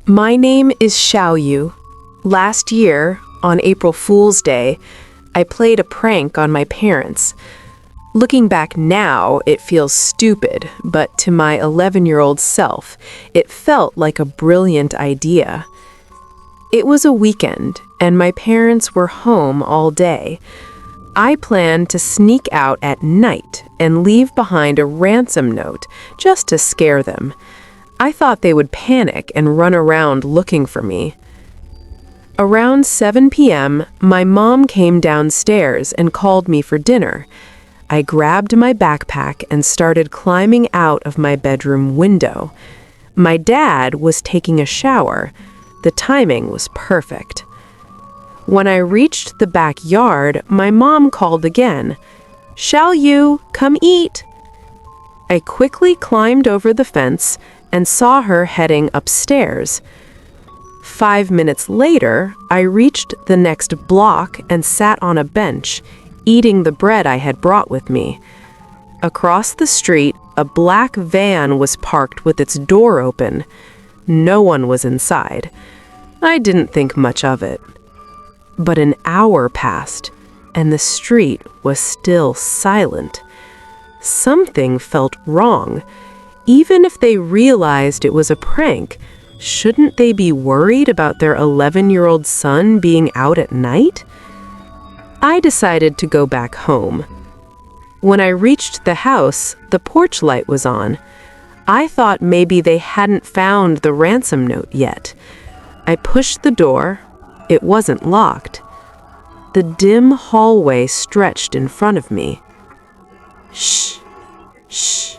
My name is Xiaoyu. Last year, on April Fool's Day, I played a prank on my parents. Looking back now, it feels stupid, but to my 11-year-old self, it felt like a brilliant idea. It was a weekend, and my parents were home all day. I planned to sneak out at night and leave behind a ransom note just to scare them. I thought they would panic and run around looking for me. Around 7 p.m., my mom came downstairs and called me for dinner. I grabbed my backpack and started climbing out of my bedroom window. My dad was taking a shower. The timing was perfect. When I reached the backyard, my mom called again. "Xiaoyu, come eat." I quickly climbed over the fence and saw her heading upstairs. 5 minutes later, I reached the next block and sat on a bench, eating the bread I had brought with me. Across the street, a black van was parked with its door open. No one was inside. I didn't think much of it. But an hour passed, and the street was still silent. Something felt wrong. Even if they realized it was a prank, shouldn't they be worried about their 11-year-old son being out at night? I decided to go back home. When I reached the house, the porch light was on. I thought maybe they hadn't found the ransom note yet. I pushed the door. It wasn't locked. The dim hallway stretched in front of me. Shh, shh.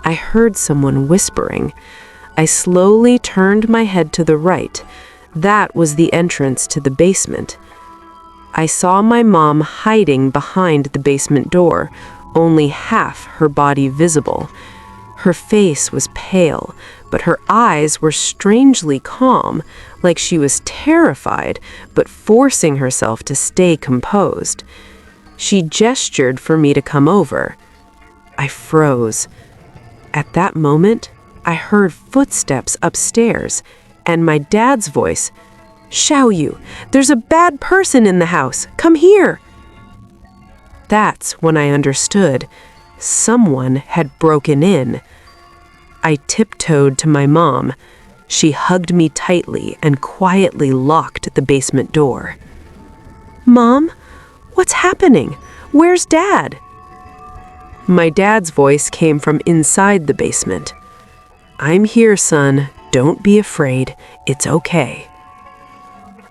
I heard someone whispering. I slowly turned my head to the right. That was the entrance to the basement. I saw my mom hiding behind the basement door, only half her body visible. Her face was pale, but her eyes were strangely calm, like she was terrified, but forcing herself to stay composed. She gestured for me to come over. I froze. At that moment, I heard footsteps upstairs, and my dad's voice, "Xiaoyu, there's a bad person in the house. Come here." That's when I understood. Someone had broken in. I tiptoed to my mom. She hugged me tightly and quietly locked the basement door. "Mom, what's happening? Where's Dad?" My dad's voice came from inside the basement. "I'm here, son. Don't be afraid. It's okay."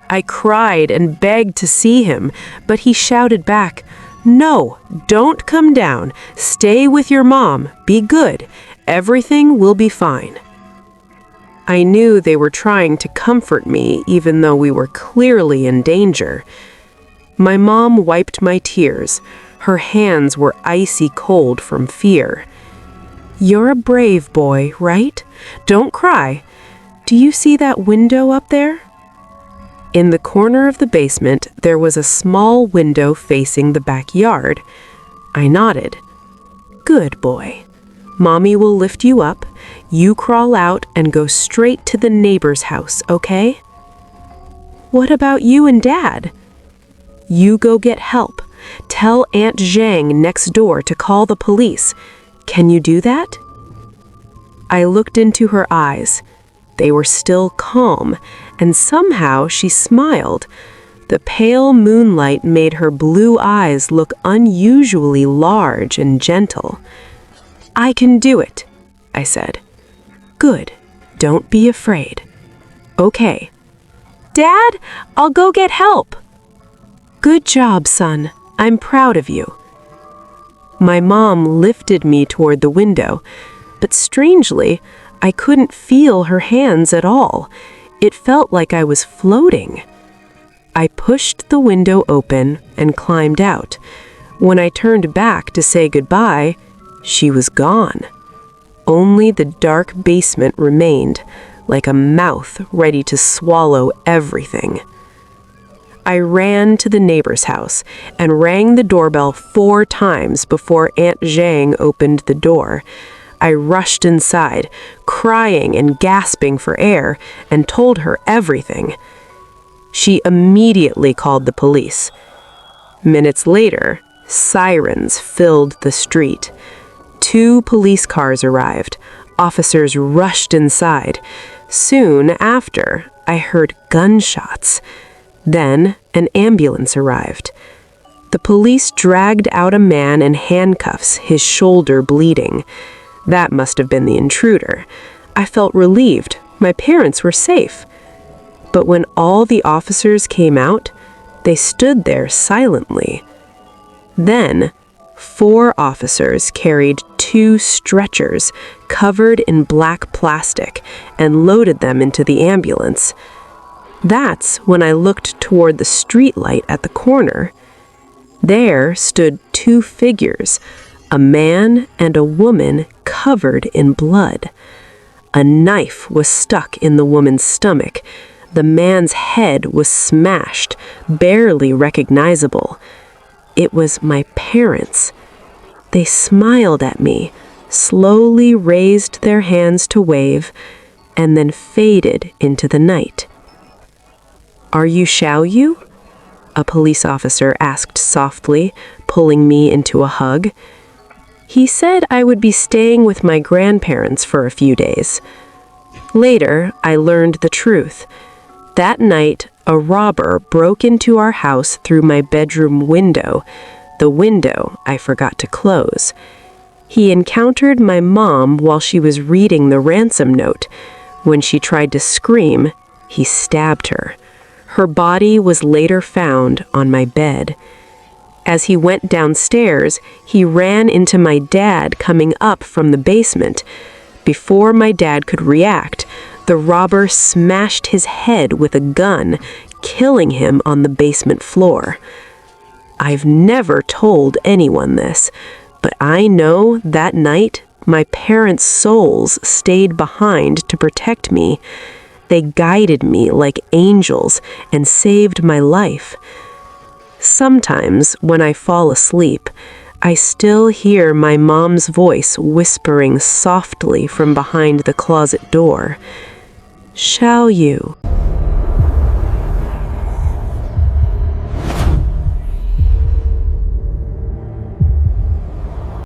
I cried and begged to see him, but he shouted back, "No, don't come down. Stay with your mom. Be good. Everything will be fine." I knew they were trying to comfort me, even though we were clearly in danger. My mom wiped my tears. Her hands were icy cold from fear. "You're a brave boy, right? Don't cry. Do you see that window up there?" In the corner of the basement, there was a small window facing the backyard. I nodded. "Good boy. Mommy will lift you up. You crawl out and go straight to the neighbor's house, okay?" "What about you and Dad?" "You go get help. Tell Aunt Zhang next door to call the police. Can you do that?" I looked into her eyes. They were still calm, and somehow she smiled. The pale moonlight made her blue eyes look unusually large and gentle. "I can do it," I said. "Good. Don't be afraid." "Okay." "Dad, I'll go get help." "Good job, son. I'm proud of you." My mom lifted me toward the window, but strangely, I couldn't feel her hands at all. It felt like I was floating. I pushed the window open and climbed out. When I turned back to say goodbye, she was gone. Only the dark basement remained, like a mouth ready to swallow everything. I ran to the neighbor's house and rang the doorbell 4 times before Aunt Zhang opened the door. I rushed inside, crying and gasping for air, and told her everything. She immediately called the police. Minutes later, sirens filled the street. 2 police cars arrived. Officers rushed inside. Soon after, I heard gunshots. Then, an ambulance arrived. The police dragged out a man in handcuffs, his shoulder bleeding. That must have been the intruder. I felt relieved. My parents were safe. But when all the officers came out, they stood there silently. Then, 4 officers carried 2 stretchers covered in black plastic and loaded them into the ambulance. That's when I looked toward the streetlight at the corner. There stood 2 figures, a man and a woman covered in blood. A knife was stuck in the woman's stomach. The man's head was smashed, barely recognizable. It was my parents. They smiled at me, slowly raised their hands to wave, and then faded into the night. "Are you Xiaoyu?" a police officer asked softly, pulling me into a hug. He said I would be staying with my grandparents for a few days. Later, I learned the truth. That night, a robber broke into our house through my bedroom window, the window I forgot to close. He encountered my mom while she was reading the ransom note. When she tried to scream, he stabbed her. Her body was later found on my bed. As he went downstairs, he ran into my dad coming up from the basement. Before my dad could react, the robber smashed his head with a gun, killing him on the basement floor. I've never told anyone this, but I know that night my parents' souls stayed behind to protect me. They guided me like angels and saved my life. Sometimes, when I fall asleep, I still hear my mom's voice whispering softly from behind the closet door. "Xiaoyu."